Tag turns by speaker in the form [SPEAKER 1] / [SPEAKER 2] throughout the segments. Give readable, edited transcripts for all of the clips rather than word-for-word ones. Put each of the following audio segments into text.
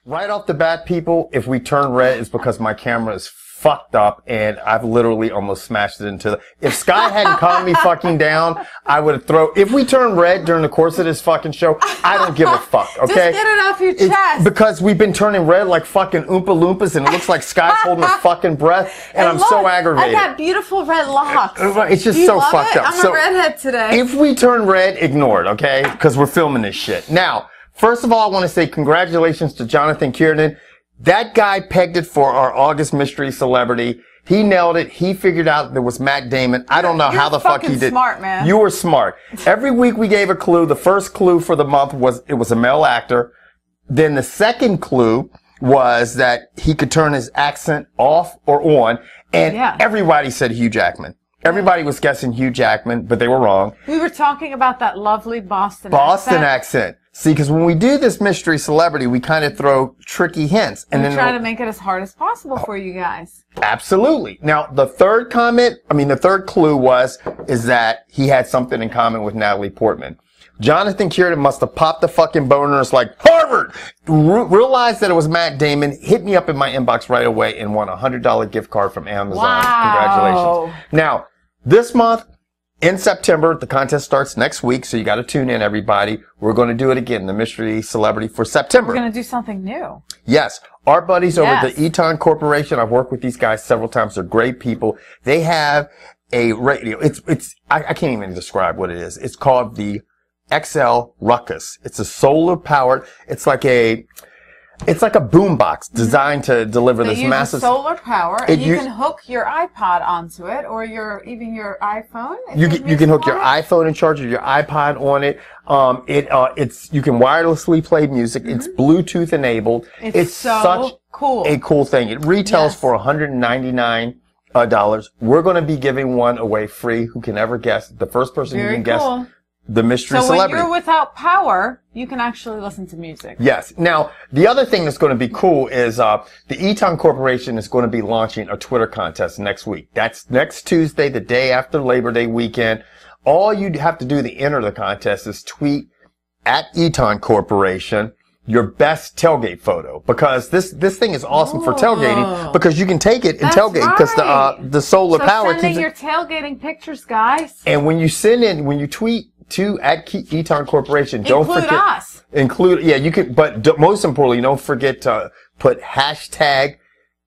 [SPEAKER 1] Right off the bat, people, if we turn red, it's because my camera is fucked up and I've literally almost smashed it into the... If Sky hadn't calmed me fucking down, I would have If we turn red during the course of this fucking show, I don't give a fuck, okay?
[SPEAKER 2] Just get it off your chest.
[SPEAKER 1] Because we've been turning red like fucking Oompa Loompas and it looks like Sky's holding her fucking breath and I'm so aggravated.
[SPEAKER 2] I got beautiful red locks.
[SPEAKER 1] It's just so fucked up.
[SPEAKER 2] I'm a redhead today.
[SPEAKER 1] If we turn red, ignore it, okay? Because we're filming this shit. Now, first of all, I want to say congratulations to Jonathan Kiernan. That guy pegged it for our August Mystery Celebrity. He nailed it. He figured out there was Matt Damon. I don't know how the fuck he did.
[SPEAKER 2] You're smart, man.
[SPEAKER 1] You were smart. Every week we gave a clue. The first clue for the month was it was a male actor. Then the second clue was that he could turn his accent off or on. And everybody said Hugh Jackman. Everybody was guessing Hugh Jackman, but they were wrong.
[SPEAKER 2] We were talking about that lovely Boston
[SPEAKER 1] accent. See, because when we do this mystery celebrity, we kind of throw tricky hints. And
[SPEAKER 2] then try to make it as hard as possible for you guys.
[SPEAKER 1] Absolutely. Now, the third clue is that he had something in common with Natalie Portman. Jonathan Kiernan must have popped the fucking boners like Harvard, realized that it was Matt Damon, hit me up in my inbox right away and won a $100 gift card from Amazon.
[SPEAKER 2] Wow.
[SPEAKER 1] Congratulations. Now, this month, in September, the contest starts next week, so you got to tune in, everybody. We're going to do it again, the Mystery Celebrity for September.
[SPEAKER 2] We're going to do something new.
[SPEAKER 1] Yes. Our buddies over at the Eton Corporation, I've worked with these guys several times. They're great people. They have a radio. I can't even describe what it is. It's called the XL Ruckus. It's a solar powered, it's like a boombox designed to deliver this massive
[SPEAKER 2] solar power, and you can hook your iPod onto it, or even your iPhone.
[SPEAKER 1] You can hook your iPhone and charge your iPod on it. You can wirelessly play music. It's Bluetooth enabled.
[SPEAKER 2] It's
[SPEAKER 1] such
[SPEAKER 2] cool.
[SPEAKER 1] A cool thing. It retails for $199. We're going to be giving one away free. Who can ever guess? The first person who can guess the mystery celebrity.
[SPEAKER 2] So when you're without power, you can actually listen to music.
[SPEAKER 1] Yes. Now, the other thing that's going to be cool is the Eton Corporation is going to be launching a Twitter contest next week. That's next Tuesday, the day after Labor Day weekend. All you have to do to enter the contest is tweet at Eton Corporation your best tailgate photo, because this thing is awesome for tailgating, because you can take it and tailgate because the solar power keeps
[SPEAKER 2] send in your tailgating pictures, guys.
[SPEAKER 1] And when you tweet to at Eton Corporation, don't forget
[SPEAKER 2] us.
[SPEAKER 1] You can, but most importantly, don't forget to put hashtag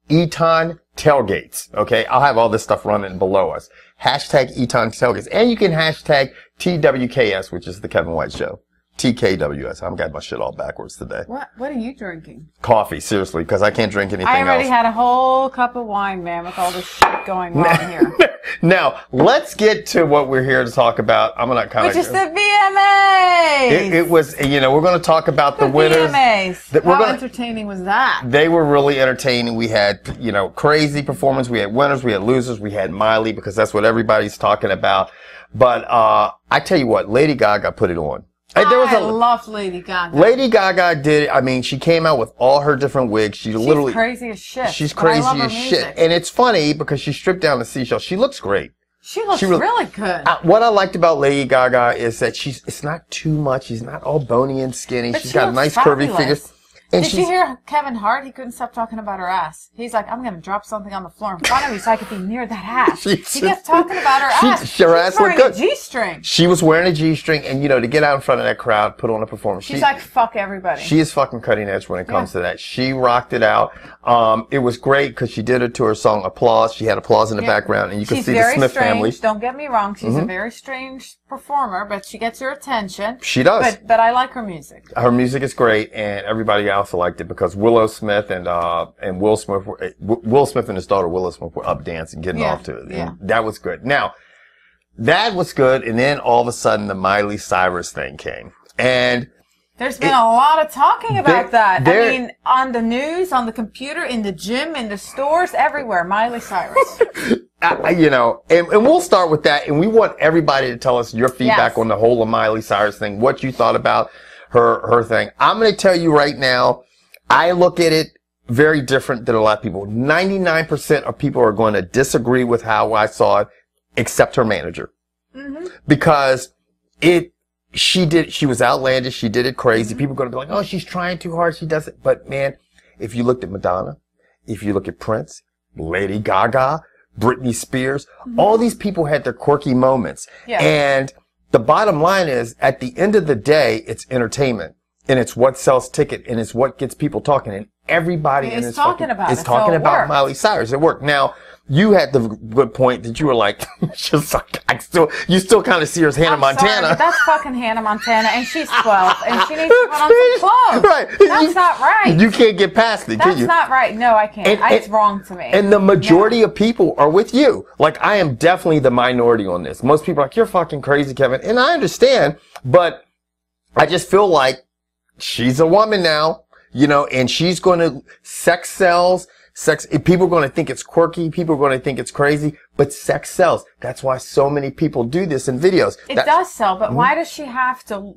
[SPEAKER 1] Eton Tailgates. Okay, I'll have all this stuff running below us. Hashtag Eton Tailgates, and you can hashtag TWKS, which is the Kevin White Show. TKWS. I've got my shit all backwards today.
[SPEAKER 2] What are you drinking?
[SPEAKER 1] Coffee, seriously, because I can't drink anything else.
[SPEAKER 2] I already had a whole cup of wine, man, with all this shit going on here.
[SPEAKER 1] Now, let's get to what we're here to talk about.
[SPEAKER 2] Which is the VMAs!
[SPEAKER 1] It was, we're going to talk about the winners.
[SPEAKER 2] VMAs. How entertaining was that?
[SPEAKER 1] They were really entertaining. We had, crazy performance. We had winners. We had losers. We had Miley, because that's what everybody's talking about. But I tell you what, Lady Gaga put it on.
[SPEAKER 2] I love Lady Gaga.
[SPEAKER 1] Lady Gaga did, she came out with all her different wigs. She's
[SPEAKER 2] crazy as shit.
[SPEAKER 1] She's crazy as shit. And it's funny because she stripped down the seashell. She looks great.
[SPEAKER 2] She looks really good.
[SPEAKER 1] What I liked about Lady Gaga is that it's not too much. She's not all bony and skinny. She's got a nice curvy figure.
[SPEAKER 2] And did you hear Kevin Hart? He couldn't stop talking about her ass. He's like, I'm going to drop something on the floor in front of you so I could be near that ass. He kept talking about her ass.
[SPEAKER 1] Her ass looked good.
[SPEAKER 2] She was wearing a G-string.
[SPEAKER 1] She was wearing a G-string, and, to get out in front of that crowd, put on a performance.
[SPEAKER 2] She's like, fuck everybody.
[SPEAKER 1] She is fucking cutting edge when it comes to that. She rocked it out. It was great because she did it to her song Applause. She had applause in the background, and you could see the Smith family.
[SPEAKER 2] Don't get me wrong. She's a very strange performer, but she gets your attention.
[SPEAKER 1] She does.
[SPEAKER 2] But I like her music.
[SPEAKER 1] Her music is great, and everybody else liked it because Willow Smith and Will Smith and his daughter Willow Smith were up dancing, getting off to it. And that was good. Now, that was good, and then all of a sudden the Miley Cyrus thing came. And
[SPEAKER 2] there's been a lot of talking about that. On the news, on the computer, in the gym, in the stores, everywhere, Miley Cyrus.
[SPEAKER 1] And we'll start with that, and we want everybody to tell us your feedback on the whole of Miley Cyrus thing, what you thought about her thing. I'm going to tell you right now, I look at it very different than a lot of people. 99% of people are going to disagree with how I saw it, except her manager. Because she was outlandish. She did it crazy. People are going to be like, oh, she's trying too hard. She does it. But man, if you looked at Madonna, if you look at Prince, Lady Gaga, Britney Spears, all these people had their quirky moments.
[SPEAKER 2] Yeah.
[SPEAKER 1] And the bottom line is, at the end of the day, it's entertainment. And it's what sells ticket, and it's what gets people talking. And everybody
[SPEAKER 2] is talking about
[SPEAKER 1] Miley Cyrus. It worked. Now, you had the good point that you were like, just like, you still kind of see her as Hannah Montana.
[SPEAKER 2] Sorry, but that's fucking Hannah Montana, and she's 12, and she needs to put on some clothes.
[SPEAKER 1] Right.
[SPEAKER 2] That's not right.
[SPEAKER 1] You can't get past it, can you?
[SPEAKER 2] That's not right. No, I can't. It's wrong to me.
[SPEAKER 1] And the majority of people are with you. Like, I am definitely the minority on this. Most people are like, you're fucking crazy, Kevin. And I understand, but I just feel like she's a woman now, you know, and she's going to, sex sells. People are going to think it's quirky. People are going to think it's crazy, but sex sells. That's why so many people do this in videos.
[SPEAKER 2] It does sell, but why does she have to?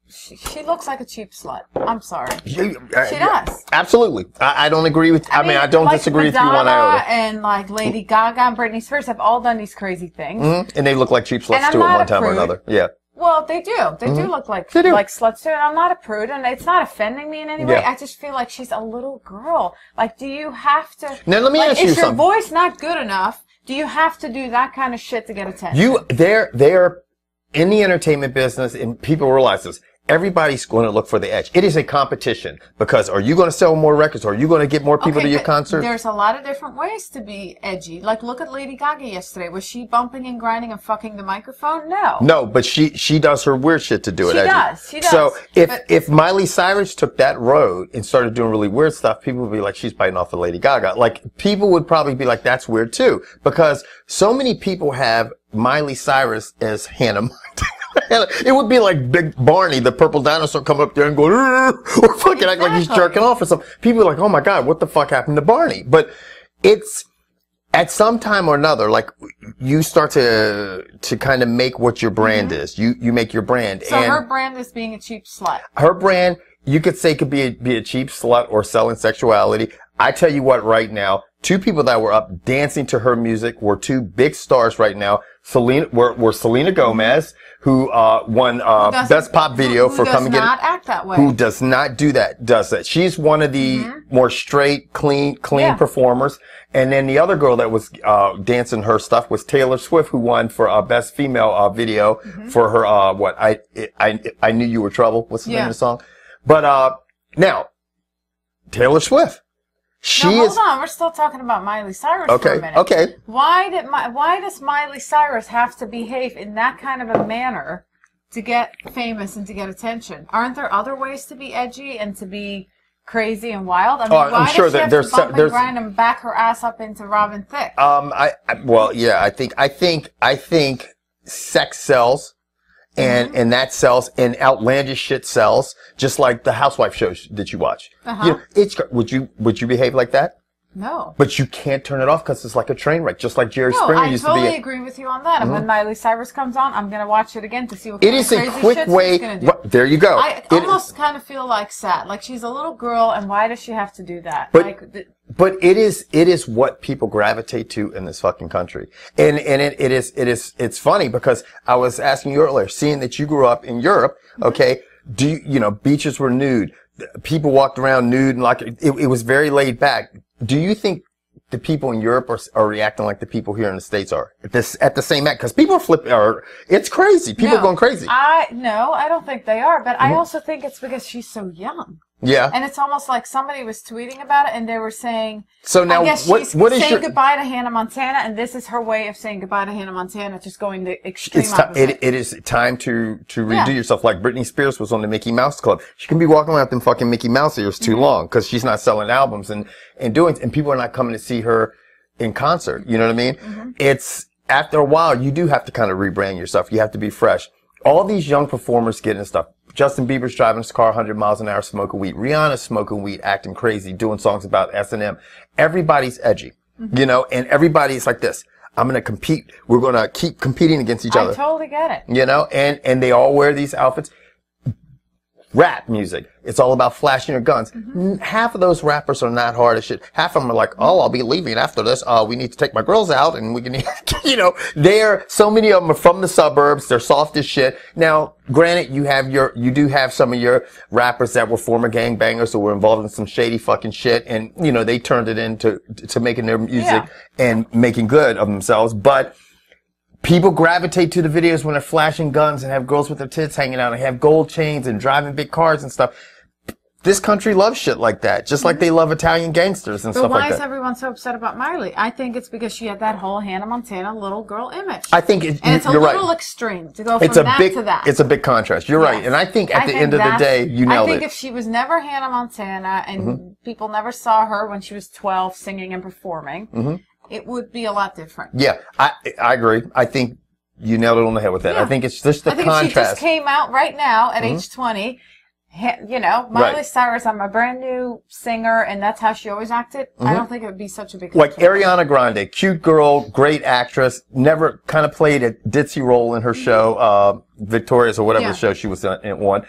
[SPEAKER 2] She looks like a cheap slut. I'm sorry. She does.
[SPEAKER 1] Absolutely. I don't agree with, I mean, I don't disagree with you one iota.
[SPEAKER 2] And like Lady Gaga and Britney Spears have all done these crazy things.
[SPEAKER 1] And they look like cheap sluts too at one time or another. Yeah.
[SPEAKER 2] Well, they do. They do look like sluts too. And I'm not a prude, and it's not offending me in any way. I just feel like she's a little girl. Like, do you have to?
[SPEAKER 1] Now, let me ask you something.
[SPEAKER 2] Is your voice not good enough? Do you have to do that kind of shit to get attention?
[SPEAKER 1] They're in the entertainment business, and people realize this. Everybody's going to look for the edge. It is a competition, because are you going to sell more records? Are you going to get more people to your concert?
[SPEAKER 2] There's a lot of different ways to be edgy. Like, look at Lady Gaga yesterday. Was she bumping and grinding and fucking the microphone? No.
[SPEAKER 1] No, but she does her weird shit to do it edgy.
[SPEAKER 2] She does.
[SPEAKER 1] So if Miley Cyrus took that road and started doing really weird stuff, people would be like, she's biting off of Lady Gaga. Like, people would probably be like, that's weird too. Because so many people have Miley Cyrus as Hannah Montana. It would be like Big Barney, the purple dinosaur, come up there and go, or fucking act like he's jerking off or something. People are like, oh my God, what the fuck happened to Barney? But it's, at some time or another, like, you start to kind of make what your brand is. You make your brand.
[SPEAKER 2] So her brand is being a cheap slut.
[SPEAKER 1] Her brand, you could say, could be a cheap slut or selling sexuality. I tell you what, right now, two people that were up dancing to her music were two big stars right now. Selena Gomez, who won Best Pop Video for Come and Get It.
[SPEAKER 2] Who does not act that way.
[SPEAKER 1] Who does not do that, does that. She's one of the more straight, clean performers. And then the other girl that was dancing her stuff was Taylor Swift, who won for Best Female Video for her I Knew You Were Trouble. What's the name of the song? But now, Taylor Swift.
[SPEAKER 2] Hold on. We're still talking about Miley Cyrus for a minute.
[SPEAKER 1] Okay.
[SPEAKER 2] Why does Miley Cyrus have to behave in that kind of a manner to get famous and to get attention? Aren't there other ways to be edgy and to be crazy and wild? I mean, why
[SPEAKER 1] I'm sure
[SPEAKER 2] does she have
[SPEAKER 1] there's
[SPEAKER 2] to bump and grind and back her ass up into Robin Thicke?
[SPEAKER 1] I think sex sells. And that sells, and outlandish shit sells, just like the housewife shows that you watch. You know, would you behave like that?
[SPEAKER 2] No.
[SPEAKER 1] But you can't turn it off because it's like a train wreck, just like Jerry Springer used to be.
[SPEAKER 2] I totally agree with you on that. And when Miley Cyrus comes on, I'm going to watch it again to see what kind of crazy shit she's going to do.
[SPEAKER 1] There you go.
[SPEAKER 2] I almost kind of feel like sad. Like, she's a little girl, and why does she have to do that?
[SPEAKER 1] But it is what people gravitate to in this fucking country. And it's funny because I was asking you earlier, seeing that you grew up in Europe, okay, beaches were nude. People walked around nude and like, it was very laid back. Do you think the people in Europe are reacting like the people here in the States are at the same act? Because people are flipping, it's crazy. People are going crazy.
[SPEAKER 2] No, I don't think they are. But I also think it's because she's so young.
[SPEAKER 1] Yeah.
[SPEAKER 2] And it's almost like somebody was tweeting about it and they were saying,
[SPEAKER 1] so now,
[SPEAKER 2] I guess she's saying goodbye to Hannah Montana, and this is her way of saying goodbye to Hannah Montana, just going the extreme opposite.
[SPEAKER 1] It is time to redo yourself. Like Britney Spears was on the Mickey Mouse Club. She can be walking around with them fucking Mickey Mouse ears too long because she's not selling albums and people are not coming to see her in concert. You know what I mean? It's, after a while, you do have to kind of rebrand yourself. You have to be fresh. All these young performers getting stuff. Justin Bieber's driving his car 100 miles an hour smoking weed. Rihanna's smoking weed, acting crazy, doing songs about S&M. Everybody's edgy, you know, and everybody's like this. I'm going to compete. We're going to keep competing against each other.
[SPEAKER 2] I totally get it.
[SPEAKER 1] You know, and they all wear these outfits. rap music. It's all about flashing your guns. Half of those rappers are not hard as shit. Half of them are like, oh, I'll be leaving after this. We need to take my girls out and we can, you know, so many of them are from the suburbs. They're soft as shit. Now, granted, you do have some of your rappers that were former gangbangers who were involved in some shady fucking shit, and, you know, they turned it into making their music and making good of themselves. But people gravitate to the videos when they're flashing guns and have girls with their tits hanging out and have gold chains and driving big cars and stuff. This country loves shit like that, just like they love Italian gangsters and stuff like that.
[SPEAKER 2] But why is everyone so upset about Miley? I think it's because she had that whole Hannah Montana little girl image.
[SPEAKER 1] I think
[SPEAKER 2] and it's a little extreme to go from that to that.
[SPEAKER 1] It's a big contrast. You're right. And I think at the end of the day, you nailed it.
[SPEAKER 2] I think if she was never Hannah Montana and people never saw her when she was 12 singing and performing, it would be a lot different.
[SPEAKER 1] Yeah, I agree. I think you nailed it on the head with that. I think it's just the contrast. I think if she just
[SPEAKER 2] came out right now at age 20, you know, Miley Cyrus, I'm a brand new singer, and that's how she always acted. I don't think it would be such a big
[SPEAKER 1] like Ariana Grande, cute girl, great actress, never kind of played a ditzy role in her show, Victorious or whatever show she was in one.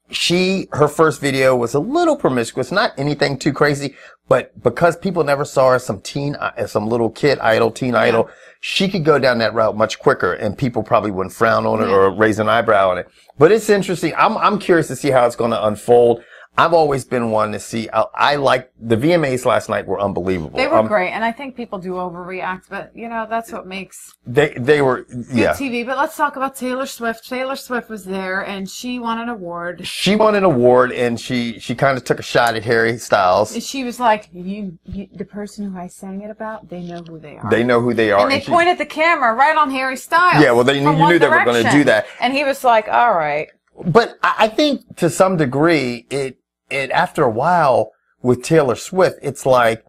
[SPEAKER 1] Her first video was a little promiscuous, not anything too crazy, but because people never saw her as some little kid idol, teen idol, she could go down that route much quicker, and people probably wouldn't frown on it or raise an eyebrow on it. But it's interesting. I'm curious to see how it's going to unfold. I've always been one to see. I like the VMAs last night were unbelievable.
[SPEAKER 2] They were great, and I think people do overreact, but you know that's what makes
[SPEAKER 1] they were good
[SPEAKER 2] TV. But let's talk about Taylor Swift. Taylor Swift was there, and she won an award.
[SPEAKER 1] She won an award, and she kind of took a shot at Harry Styles.
[SPEAKER 2] And she was like, the person who I sang it about, they know who they are.
[SPEAKER 1] They know who they are,
[SPEAKER 2] and they pointed the camera right on Harry Styles.
[SPEAKER 1] Yeah, well, you knew they were going to do that,
[SPEAKER 2] and he was like, all right.
[SPEAKER 1] But I think to some degree, it after a while with Taylor Swift, it's like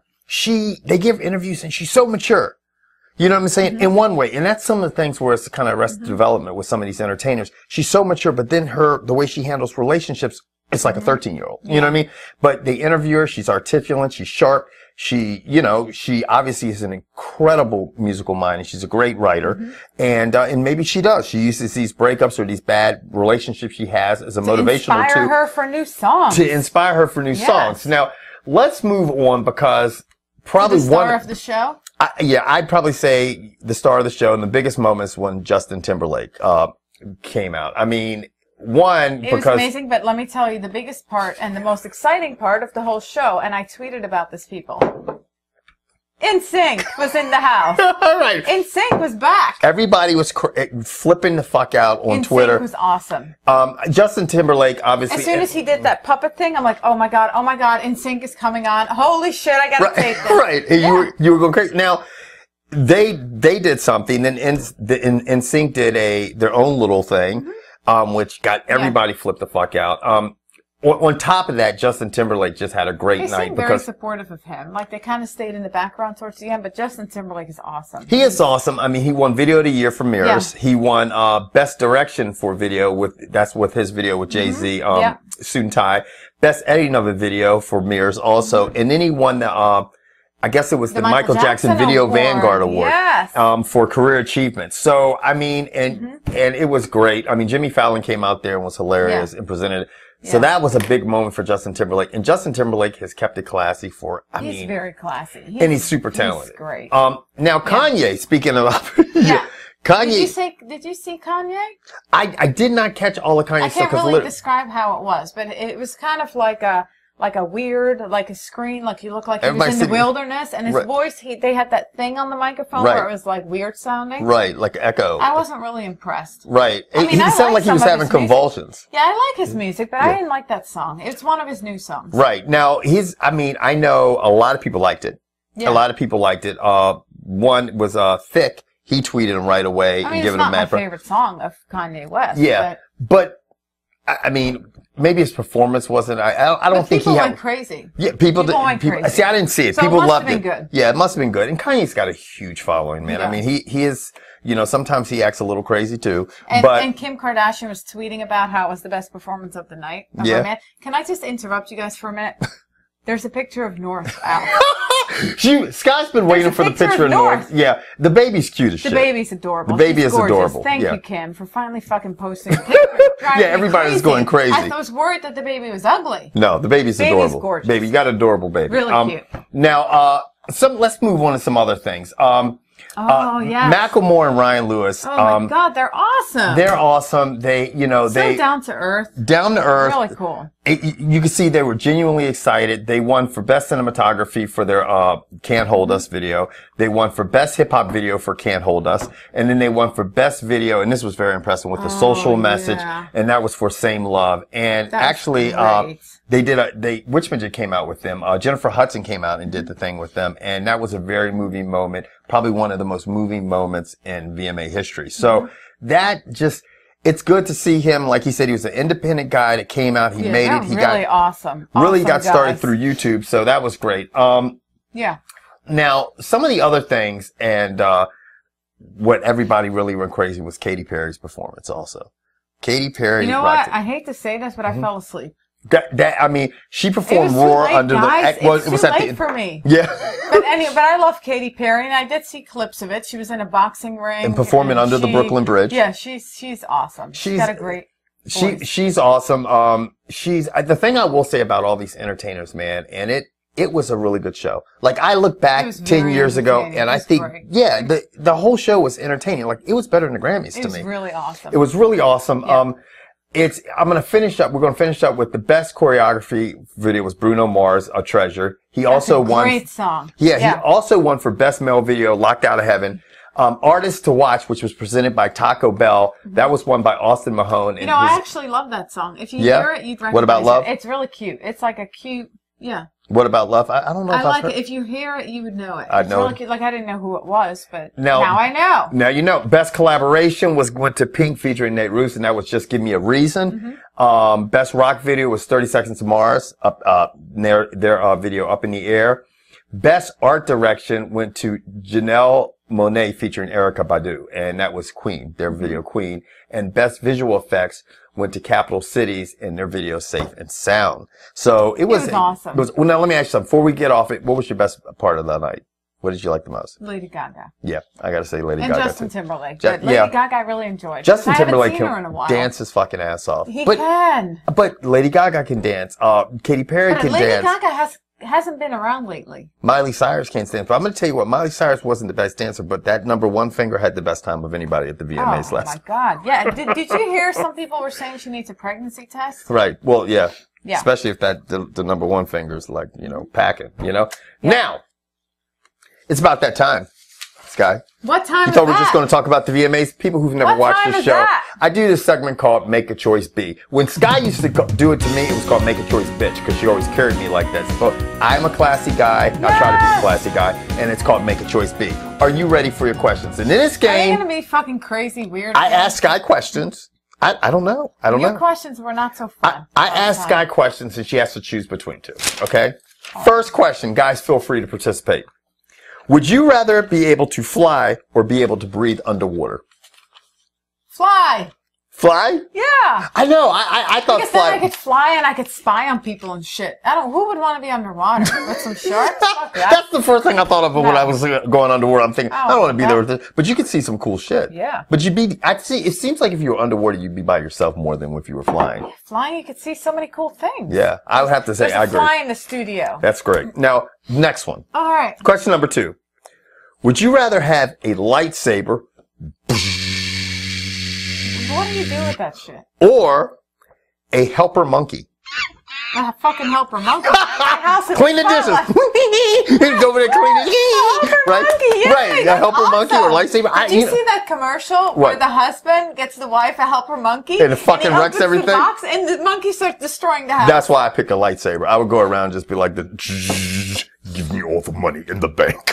[SPEAKER 1] they give interviews and she's so mature. You know what I'm saying? In one way. And that's some of the things where it's kind of arrested development with some of these entertainers. She's so mature, but then the way she handles relationships, it's like a 13-year-old. You know what I mean? But they interview her. She's articulate. She's sharp. She obviously has an incredible musical mind, and she's a great writer. And maybe she does. She uses these breakups or these bad relationships she has as a motivational
[SPEAKER 2] to inspire her for new songs.
[SPEAKER 1] To inspire her for new songs. Now, let's move on because probably
[SPEAKER 2] the star of the show?
[SPEAKER 1] I'd probably say the star of the show and the biggest moments when Justin Timberlake came out. I mean, it was amazing, but let me tell you the biggest part and the most exciting part of the whole show, and I tweeted about this, people. NSYNC was in the house. All right.
[SPEAKER 2] NSYNC was back.
[SPEAKER 1] Everybody was flipping the fuck out on Twitter.
[SPEAKER 2] NSYNC was awesome.
[SPEAKER 1] Justin Timberlake, obviously.
[SPEAKER 2] As soon as he did that puppet thing, I'm like, oh my god, NSYNC is coming on. Holy shit, I gotta tape this.
[SPEAKER 1] Right. You were going crazy. Now, they did something, and NSYNC did their own little thing. Which got everybody flipped the fuck out. On top of that, Justin Timberlake just had a great night.
[SPEAKER 2] They seem very supportive of him. Like, they kind of stayed in the background towards the end, but Justin Timberlake is awesome.
[SPEAKER 1] He is awesome. I mean, he won Video of the Year for Mirrors. Yeah. He won Best Direction for Video with his video with Jay-Z, Suit and Tie. Best Editing of a Video for Mirrors also. And then he won the I guess it was the Michael Jackson Video Award. Vanguard Award.
[SPEAKER 2] Yes.
[SPEAKER 1] For career achievements. So, I mean, and it was great. I mean, Jimmy Fallon came out there and was hilarious and presented it. So that was a big moment for Justin Timberlake. And Justin Timberlake has kept it classy
[SPEAKER 2] he's very classy.
[SPEAKER 1] And he's super talented.
[SPEAKER 2] He's great.
[SPEAKER 1] Now Kanye, speaking of,
[SPEAKER 2] Kanye. Did you see Kanye?
[SPEAKER 1] I did not catch all of Kanye's stuff.
[SPEAKER 2] I can't really describe how it was, but it was kind of like a weird, like a screen, like he looked like he was in the wilderness, and his voice, they had that thing on the microphone where it was like weird sounding.
[SPEAKER 1] Right, like echo.
[SPEAKER 2] I wasn't really impressed.
[SPEAKER 1] Right. He sounded like he was having convulsions.
[SPEAKER 2] Yeah, I like his music, but I didn't like that song. It's one of his new songs.
[SPEAKER 1] Right. Now, I know a lot of people liked it. Yeah. A lot of people liked it. One was, Thick. He tweeted him right away and giving him mad.
[SPEAKER 2] It's not my favorite song of Kanye West.
[SPEAKER 1] Yeah. But I mean, maybe his performance wasn't. I don't think he had.
[SPEAKER 2] People went crazy.
[SPEAKER 1] Yeah, people went crazy. See, I didn't see it.
[SPEAKER 2] So
[SPEAKER 1] people
[SPEAKER 2] it
[SPEAKER 1] loved
[SPEAKER 2] it. Good.
[SPEAKER 1] Yeah, it must have been good. And Kanye's got a huge following, man. I mean, he is. Sometimes he acts a little crazy too.
[SPEAKER 2] And Kim Kardashian was tweeting about how it was the best performance of the night. Yeah. Man. Can I just interrupt you guys for a minute? There's a picture of North out.
[SPEAKER 1] Sky's been waiting for the picture of North. Yeah, the baby's cute as shit.
[SPEAKER 2] The baby's adorable.
[SPEAKER 1] The baby is
[SPEAKER 2] gorgeous.
[SPEAKER 1] adorable.
[SPEAKER 2] Thank
[SPEAKER 1] yeah.
[SPEAKER 2] you, Kim, for finally fucking posting a picture.
[SPEAKER 1] Yeah, everybody's going crazy.
[SPEAKER 2] I was worried that the baby was ugly.
[SPEAKER 1] No, the baby's adorable.
[SPEAKER 2] Gorgeous.
[SPEAKER 1] Baby, you got an adorable baby.
[SPEAKER 2] Really cute.
[SPEAKER 1] Now, let's move on to some other things.
[SPEAKER 2] Yes.
[SPEAKER 1] Macklemore and Ryan Lewis.
[SPEAKER 2] Oh my God, they're awesome.
[SPEAKER 1] They're awesome. They,
[SPEAKER 2] so down to earth.
[SPEAKER 1] Down to earth.
[SPEAKER 2] Really cool.
[SPEAKER 1] You can see they were genuinely excited. They won for Best Cinematography for their Can't Hold Us video. They won for Best Hip Hop Video for Can't Hold Us. And then they won for Best Video, and this was very impressive, with the social message, and that was for Same Love. And actually, Witch Midget came out with them. Jennifer Hudson came out and did the thing with them, and that was a very moving moment, probably one of the most moving moments in VMA history. So that just... It's good to see him. Like he said, he was an independent guy that came out. He made it. He
[SPEAKER 2] really awesome.
[SPEAKER 1] Really got started through YouTube. So that was great.
[SPEAKER 2] Yeah.
[SPEAKER 1] Now, some of the other things and what everybody really went crazy was Katy Perry's performance also. Katy Perry.
[SPEAKER 2] You know what? I hate to say this, but I fell asleep.
[SPEAKER 1] I mean, she performed Roar under the.
[SPEAKER 2] Well, it was too late for me.
[SPEAKER 1] Yeah.
[SPEAKER 2] But I love Katy Perry, and I did see clips of it. She was in a boxing ring
[SPEAKER 1] and performing under the Brooklyn Bridge.
[SPEAKER 2] Yeah, she's awesome. She's got a great voice.
[SPEAKER 1] She's awesome. The thing I will say about all these entertainers, man, and it was a really good show. Like, I look back 10 years ago, and I think, the whole show was entertaining. Like, it was better than the Grammys to me. It was
[SPEAKER 2] really awesome.
[SPEAKER 1] It was really awesome.
[SPEAKER 2] Yeah.
[SPEAKER 1] We're going to finish up with the best choreography video was Bruno Mars, A Treasure. He also won.
[SPEAKER 2] Great song.
[SPEAKER 1] Yeah, he also won for best male video, Locked Out of Heaven. Artist to Watch, which was presented by Taco Bell. That was won by Austin Mahone.
[SPEAKER 2] I actually love that song. If you hear it, you'd recognize
[SPEAKER 1] What About Love?
[SPEAKER 2] It's really cute. It's like a cute,
[SPEAKER 1] What About Love? I don't know if
[SPEAKER 2] I like it. If you hear it, you would know it.
[SPEAKER 1] I know.
[SPEAKER 2] Really cute. Like, I didn't know who it was, but now I know.
[SPEAKER 1] Now you know. Best collaboration went to Pink featuring Nate Ruess, and that was Just Give Me a Reason. Best rock video was 30 Seconds to Mars, their video Up in the Air. Best art direction went to Janelle Monáe featuring Erykah Badu, and that was Queen, their video Queen. And best visual effects went to Capital Cities and their video Safe and Sound. So it was
[SPEAKER 2] awesome.
[SPEAKER 1] Well, now let me ask you something. Before we get off it, what was your best part of that night? What did you like the most?
[SPEAKER 2] Lady Gaga.
[SPEAKER 1] Yeah, I gotta say Lady
[SPEAKER 2] Gaga.
[SPEAKER 1] And
[SPEAKER 2] Justin Timberlake. Lady Gaga I really enjoyed.
[SPEAKER 1] Justin Timberlake
[SPEAKER 2] I haven't seen her in a while.
[SPEAKER 1] Dance his fucking ass off.
[SPEAKER 2] He can.
[SPEAKER 1] But Lady Gaga can dance. Katy Perry can dance.
[SPEAKER 2] Lady Gaga hasn't been around lately.
[SPEAKER 1] Miley Cyrus can't dance. But I'm going to tell you what, Miley Cyrus wasn't the best dancer, but that number one finger had the best time of anybody at the VMAs last.
[SPEAKER 2] Oh my God. Yeah. Did you hear some people were saying she needs a pregnancy test?
[SPEAKER 1] Right. Well, yeah.
[SPEAKER 2] Yeah.
[SPEAKER 1] Especially if the number one finger is like, packing, Yeah. Now, it's about that time, Sky.
[SPEAKER 2] What time
[SPEAKER 1] You thought we were just going to talk about the VMAs? People who've never watched the show.
[SPEAKER 2] That?
[SPEAKER 1] I do this segment called Make a Choice B. When Sky used to do it to me, it was called Make a Choice Bitch, because she always carried me like that. So I'm a classy guy. Yes! I try to be a classy guy, and it's called Make a Choice B. Are you ready for your questions? And in this game,
[SPEAKER 2] are you going to be fucking crazy weird?
[SPEAKER 1] I ask Sky questions. I don't know.
[SPEAKER 2] Your questions were not so fun.
[SPEAKER 1] I ask Sky questions, and she has to choose between two. Okay? First question. Guys, feel free to participate. Would you rather be able to fly or be able to breathe underwater?
[SPEAKER 2] Fly.
[SPEAKER 1] Fly?
[SPEAKER 2] Yeah.
[SPEAKER 1] I know. I thought
[SPEAKER 2] because
[SPEAKER 1] fly.
[SPEAKER 2] Then I could fly and I could spy on people and shit. Who would want to be underwater with some sharks? Fuck that.
[SPEAKER 1] That's the first thing I thought of when I was going underwater. I'm thinking, I don't want to be there with this. But you could see some cool shit.
[SPEAKER 2] Yeah.
[SPEAKER 1] But it seems like if you were underwater, you'd be by yourself more than if you were flying.
[SPEAKER 2] Flying, you could see so many cool things.
[SPEAKER 1] Yeah. I would have to say, I agree.
[SPEAKER 2] Fly in the studio.
[SPEAKER 1] That's great. Now, next one.
[SPEAKER 2] All right.
[SPEAKER 1] Question number 2. Would you rather have a lightsaber?
[SPEAKER 2] What do you do with that shit?
[SPEAKER 1] Or a helper monkey?
[SPEAKER 2] A fucking helper monkey. My house is
[SPEAKER 1] clean the dishes. He'd go over there clean the dishes. Right?
[SPEAKER 2] Monkey, yeah,
[SPEAKER 1] right. A helper monkey or lightsaber.
[SPEAKER 2] Did you see that commercial where the husband gets the wife a helper monkey?
[SPEAKER 1] And it fucking wrecks everything?
[SPEAKER 2] The box and the monkey starts destroying the house.
[SPEAKER 1] That's why I pick a lightsaber. I would go around and just be like, give me all the money in the bank.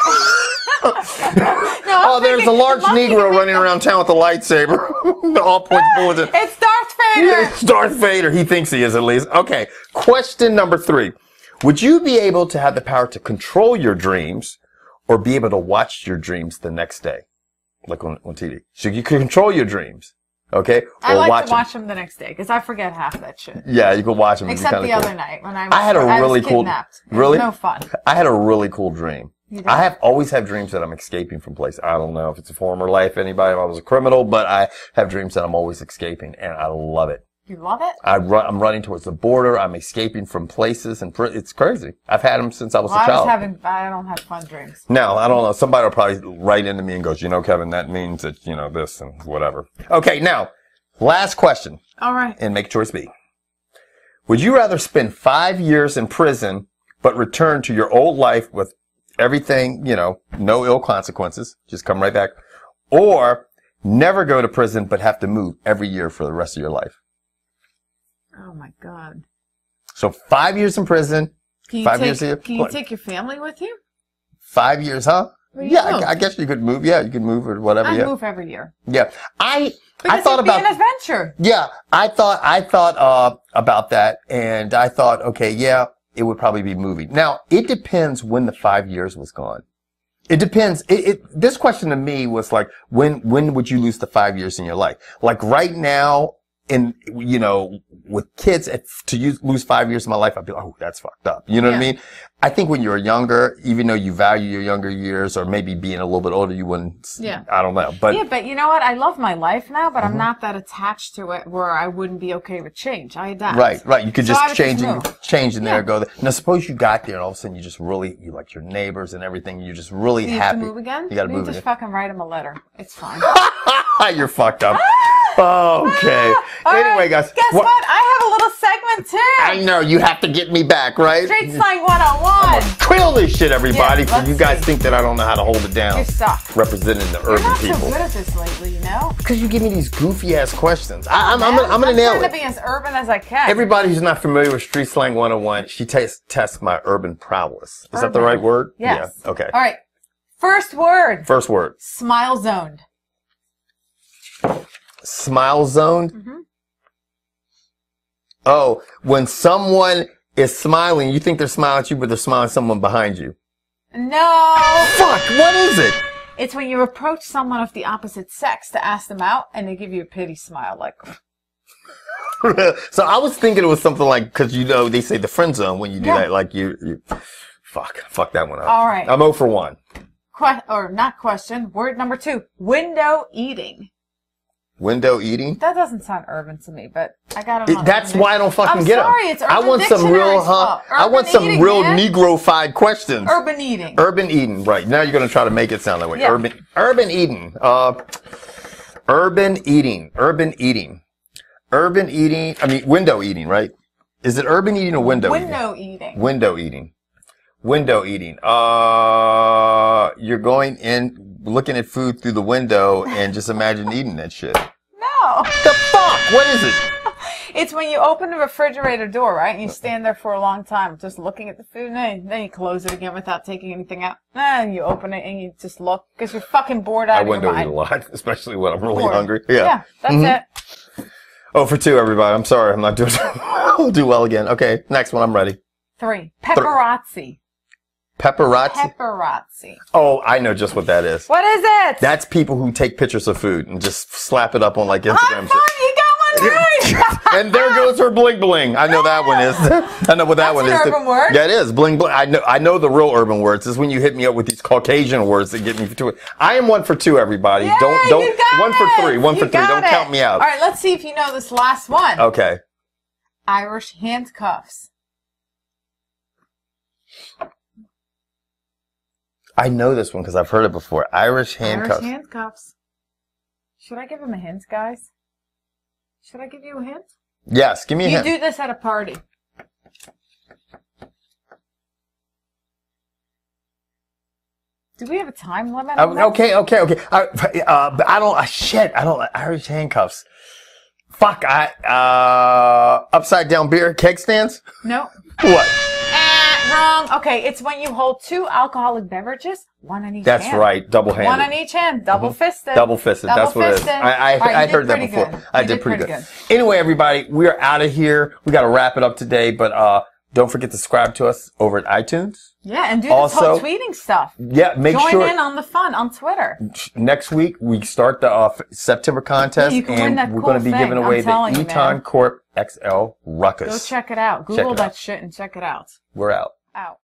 [SPEAKER 1] There's a large Negro running around town with a lightsaber. All points bulletin.
[SPEAKER 2] It's Darth Vader.
[SPEAKER 1] Yeah, it's Darth Vader. He thinks he is, at least. Okay. Question number 3. Would you be able to have the power to control your dreams or be able to watch your dreams the next day? Like on TV. So you can control your dreams. Okay?
[SPEAKER 2] I
[SPEAKER 1] Or
[SPEAKER 2] like to watch them the next day because I forget half that shit.
[SPEAKER 1] Yeah, you can watch them.
[SPEAKER 2] Except the other night when I was kidnapped.
[SPEAKER 1] Really?
[SPEAKER 2] No fun.
[SPEAKER 1] I had a really cool dream. I always have dreams that I'm escaping from places. I don't know if it's a former life, anybody, if I was a criminal, but I have dreams that I'm always escaping, and I love it.
[SPEAKER 2] You love it?
[SPEAKER 1] I'm running towards the border. I'm escaping from places, and it's crazy. I've had them since I was a child.
[SPEAKER 2] I don't have fun dreams.
[SPEAKER 1] No, I don't know. Somebody will probably write into me and goes, Kevin, that means that, this and whatever. Okay, now, last question.
[SPEAKER 2] All right.
[SPEAKER 1] And make choice B. Would you rather spend 5 years in prison, but return to your old life with everything, no ill consequences, just come right back, or never go to prison, but have to move every year for the rest of your life?
[SPEAKER 2] Oh my God.
[SPEAKER 1] So 5 years in prison, 5 years here.
[SPEAKER 2] Can you take your family with you?
[SPEAKER 1] 5 years, huh? Yeah, I guess you could move. Yeah, you could move or whatever.
[SPEAKER 2] I move every year.
[SPEAKER 1] Yeah. I thought
[SPEAKER 2] about an adventure.
[SPEAKER 1] Yeah, I thought about that, and I thought, okay, yeah, it would probably be moving. Now, it depends when the 5 years was gone. It depends. This question to me was like, when would you lose the 5 years in your life? Like right now, with kids, to lose 5 years of my life, I'd be like, oh, that's fucked up. You know what I mean? I think when you're younger, even though you value your younger years, or maybe being a little bit older, you wouldn't. Yeah. I don't know. But
[SPEAKER 2] but you know what? I love my life now, but I'm not that attached to it where I wouldn't be okay with change. I adapt.
[SPEAKER 1] Right. You could just change in there, go there. Now, suppose you got there and all of a sudden you like your neighbors and everything. You're just really happy. You have to
[SPEAKER 2] move again?
[SPEAKER 1] You got to move again.
[SPEAKER 2] Just fucking write them a letter. It's fine.
[SPEAKER 1] You're fucked up. Okay. Anyway, guys.
[SPEAKER 2] Guess what? I have a little segment too.
[SPEAKER 1] I know. You have to get me back, right?
[SPEAKER 2] Street Slang 101.
[SPEAKER 1] I'm gonna kill this shit, everybody. Because you guys think that I don't know how to hold it down.
[SPEAKER 2] You suck.
[SPEAKER 1] Representing the urban people.
[SPEAKER 2] You're not so good at this lately,
[SPEAKER 1] Because you give me these goofy ass questions. I'm gonna nail it.
[SPEAKER 2] I'm trying to be as urban as I can.
[SPEAKER 1] Everybody who's not familiar with Street Slang 101, she tests my urban prowess. Is that the right word?
[SPEAKER 2] Yes.
[SPEAKER 1] Yeah. Okay.
[SPEAKER 2] All right. First word.
[SPEAKER 1] Smile
[SPEAKER 2] zoned.
[SPEAKER 1] Smile zoned? Mm-hmm. Oh, when someone is smiling, you think they're smiling at you, but they're smiling at someone behind you.
[SPEAKER 2] No.
[SPEAKER 1] Fuck, what is it?
[SPEAKER 2] It's when you approach someone of the opposite sex to ask them out, and they give you a pity smile, like.
[SPEAKER 1] So I was thinking it was something like, because they say the friend zone when you do that, like you fuck that one up.
[SPEAKER 2] All right.
[SPEAKER 1] I'm 0 for 1.
[SPEAKER 2] Not question. Word number 2, window eating.
[SPEAKER 1] Window eating?
[SPEAKER 2] That doesn't sound urban to me, but I got it.
[SPEAKER 1] That's why I don't fucking get them.
[SPEAKER 2] I'm sorry, it's urban. I
[SPEAKER 1] want some real Negro-fied questions.
[SPEAKER 2] Urban eating.
[SPEAKER 1] Urban eating, right. Now you're going to try to make it sound that way. Yeah. Urban eating. Urban eating. Urban eating. I mean, window eating, right? Is it urban eating or window eating? Window eating. Window eating. You're going in, looking at food through the window, and just imagine eating that shit.
[SPEAKER 2] No.
[SPEAKER 1] The fuck? What is it?
[SPEAKER 2] It's when you open the refrigerator door, right? And you stand there for a long time just looking at the food, and then you close it again without taking anything out. And you open it and you just look because you're fucking bored out of your mind.
[SPEAKER 1] I window eat a lot, especially when I'm really hungry. Yeah,
[SPEAKER 2] that's it.
[SPEAKER 1] 0 for 2, everybody. I'm sorry. I'm not doing I'll do well again. Okay, next one. I'm ready.
[SPEAKER 2] 3. Paparazzi.
[SPEAKER 1] Paparazzi? Oh, I know just what that is.
[SPEAKER 2] What is it?
[SPEAKER 1] That's people who take pictures of food and just slap it up on like Instagram.
[SPEAKER 2] You got one right.
[SPEAKER 1] And there goes her bling bling. I know that one is. I know what that one is.
[SPEAKER 2] That's an urban word?
[SPEAKER 1] Yeah, it is. Bling bling. I know the real urban words. This is when you hit me up with these Caucasian words that get me to it. I am 1 for 2, everybody.
[SPEAKER 2] Yay,
[SPEAKER 1] don't.
[SPEAKER 2] You got
[SPEAKER 1] 1 for 3. 1 for 3. Don't count me out.
[SPEAKER 2] All right, let's see if you know this last one.
[SPEAKER 1] Okay.
[SPEAKER 2] Irish handcuffs.
[SPEAKER 1] I know this one because I've heard it before. Irish handcuffs.
[SPEAKER 2] Irish handcuffs. Should I give him a hint, guys? Should I give you a hint?
[SPEAKER 1] Yes, give me a hint.
[SPEAKER 2] You do this at a party. Do we have a time limit on that?
[SPEAKER 1] Okay. But I don't, Irish handcuffs. Fuck, upside down beer keg stands?
[SPEAKER 2] No.
[SPEAKER 1] What?
[SPEAKER 2] Wrong. Okay, it's when you hold 2 alcoholic beverages, 1 in each hand.
[SPEAKER 1] That's right, double-handed.
[SPEAKER 2] 1 in each hand, double-fisted.
[SPEAKER 1] Double-fisted, that's what it is. I heard that before. I did pretty good. Anyway, everybody, we're out of here. We got to wrap it up today, but Don't forget to subscribe to us over at iTunes.
[SPEAKER 2] Yeah, and do this whole tweeting stuff.
[SPEAKER 1] Yeah,
[SPEAKER 2] Join in on the fun on Twitter.
[SPEAKER 1] Next week, we start the September contest, and we're going to be giving away the Eton Corp XL Ruckus.
[SPEAKER 2] Go check it out. Google that shit and check it out.
[SPEAKER 1] We're out.
[SPEAKER 2] Out.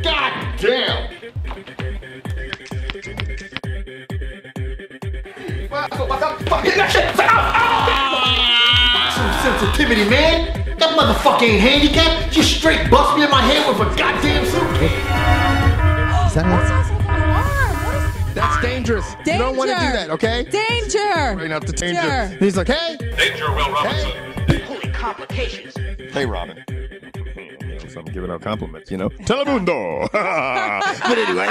[SPEAKER 1] God damn! Some sensitivity, man. That motherfucker ain't handicapped. Just straight bust me in my head with a goddamn suitcase.
[SPEAKER 3] That sounds like an alarm. What is
[SPEAKER 4] That's dangerous.
[SPEAKER 3] Danger.
[SPEAKER 4] You don't want to do that, okay?
[SPEAKER 3] Danger.
[SPEAKER 4] Right up to danger. He's like, hey.
[SPEAKER 5] Danger, Will Robinson.
[SPEAKER 4] Hey.
[SPEAKER 3] Holy complications.
[SPEAKER 4] Hey, Robin. So I'm giving out compliments, you know. Telemundo. But anyway,